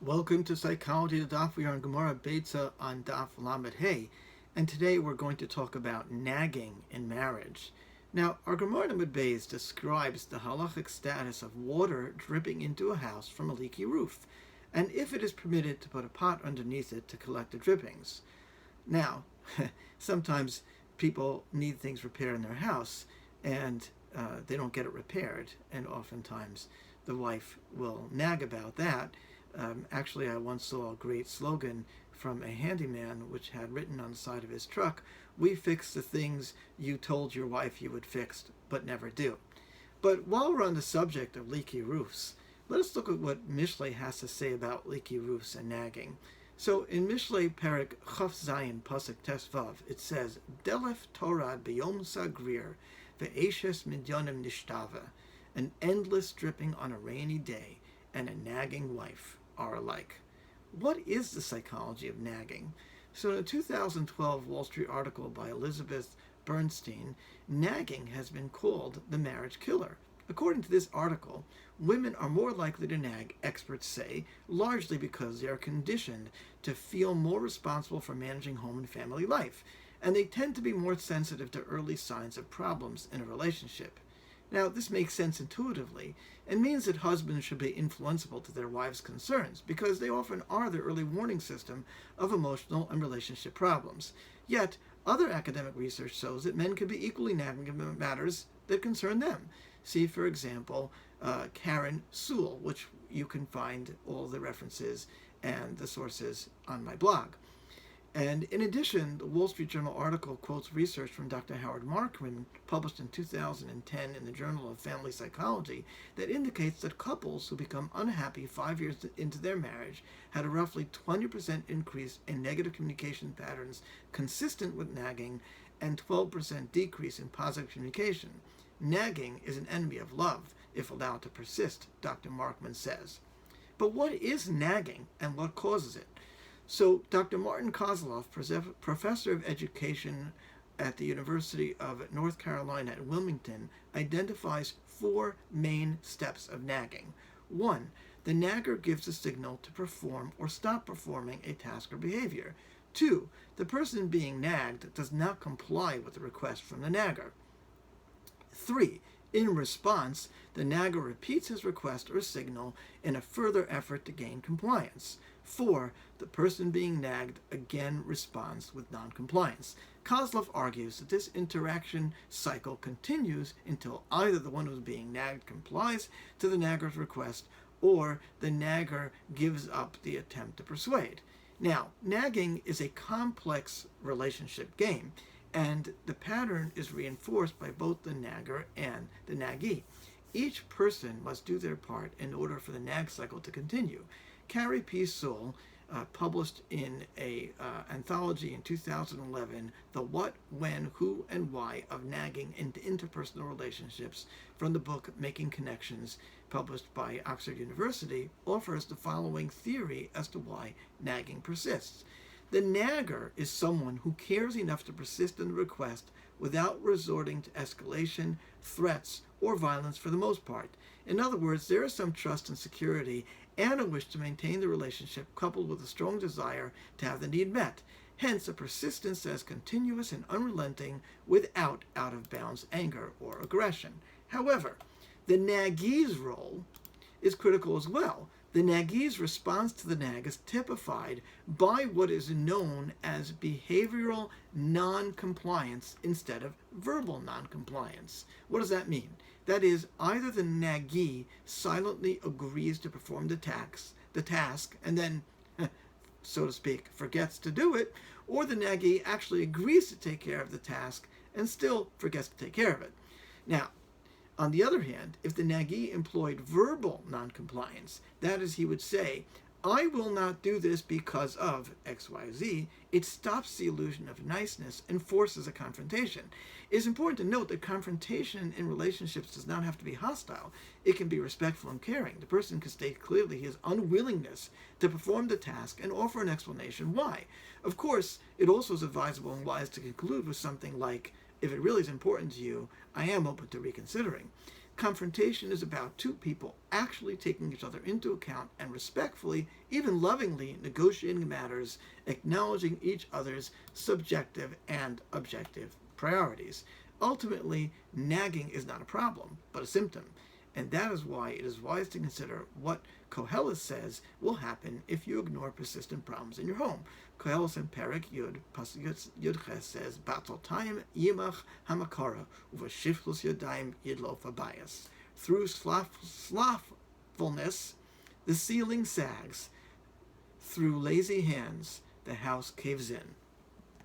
Welcome to Psychology the Daf. We are on Gemara Beitzah on Daf Lamed Hey, and today we're going to talk about nagging in marriage. Now, our Gemara Lamed Beis describes the halachic status of water dripping into a house from a leaky roof, and if it is permitted to put a pot underneath it to collect the drippings. Now, sometimes people need things repaired in their house, and they don't get it repaired, and oftentimes the wife will nag about that. Actually, I once saw a great slogan from a handyman which had written on the side of his truck, "We fix the things you told your wife you would fix, but never do." But while we're on the subject of leaky roofs, let us look at what Mishlei has to say about leaky roofs and nagging. So in Mishlei Perek Chaf Zayin Pasuk Tes Vav, it says, "Delef Torad b'yom sagrir ve'eshes midyanim nishtava," an endless dripping on a rainy day and a nagging wife are alike. What is the psychology of nagging? So in a 2012 Wall Street article by Elizabeth Bernstein, nagging has been called the marriage killer. According to this article, women are more likely to nag, experts say, largely because they are conditioned to feel more responsible for managing home and family life, and they tend to be more sensitive to early signs of problems in a relationship. Now, this makes sense intuitively and means that husbands should be influenceable to their wives' concerns because they often are the early warning system of emotional and relationship problems. Yet, other academic research shows that men can be equally nagging about matters that concern them. See, for example, Karen Sewell, which you can find all the references and the sources on my blog. And in addition, the Wall Street Journal article quotes research from Dr. Howard Markman, published in 2010 in the Journal of Family Psychology, that indicates that couples who become unhappy 5 years into their marriage had a roughly 20% increase in negative communication patterns consistent with nagging and 12% decrease in positive communication. Nagging is an enemy of love if allowed to persist, Dr. Markman says. But what is nagging and what causes it? So Dr. Martin Kozloff, professor of education at the University of North Carolina at Wilmington, identifies 4 main steps of nagging. 1. The nagger gives a signal to perform or stop performing a task or behavior. 2. The person being nagged does not comply with the request from the nagger. 3. In response, the nagger repeats his request or signal in a further effort to gain compliance. 4. The person being nagged again responds with noncompliance. Kozloff argues that this interaction cycle continues until either the one who's being nagged complies to the nagger's request or the nagger gives up the attempt to persuade. Now, nagging is a complex relationship game, and the pattern is reinforced by both the nagger and the naggee. Each person must do their part in order for the nag cycle to continue. Carrie P. Sewell published in an anthology in 2011, The What, When, Who, and Why of Nagging in Interpersonal Relationships, from the book Making Connections, published by Oxford University, offers the following theory as to why nagging persists. The nagger is someone who cares enough to persist in the request without resorting to escalation, threats, or violence for the most part. In other words, there is some trust and security and a wish to maintain the relationship coupled with a strong desire to have the need met. Hence, a persistence that is continuous and unrelenting without out-of-bounds anger or aggression. However, the naggee's role is critical as well. The naggee's response to the nag is typified by what is known as behavioral non-compliance instead of verbal non-compliance. What does that mean? That is, either the naggee silently agrees to perform the task, and then, so to speak, forgets to do it, or the naggee actually agrees to take care of the task and still forgets to take care of it. Now, on the other hand, if the naggee employed verbal noncompliance, that is, he would say, "I will not do this because of XYZ," it stops the illusion of niceness and forces a confrontation. It is important to note that confrontation in relationships does not have to be hostile. It can be respectful and caring. The person can state clearly his unwillingness to perform the task and offer an explanation why. Of course, it also is advisable and wise to conclude with something like, "If it really is important to you, I am open to reconsidering." Confrontation is about two people actually taking each other into account and respectfully, even lovingly, negotiating matters, acknowledging each other's subjective and objective priorities. Ultimately, nagging is not a problem, but a symptom. And that is why it is wise to consider what Koheles says will happen if you ignore persistent problems in your home. Koheles in Perek Yud, Pasuk Yud Ches says, Batotayim yimach hamakara, uvashiflus yodayim yidlof abayas. Through slothfulness, the ceiling sags. Through lazy hands, the house caves in.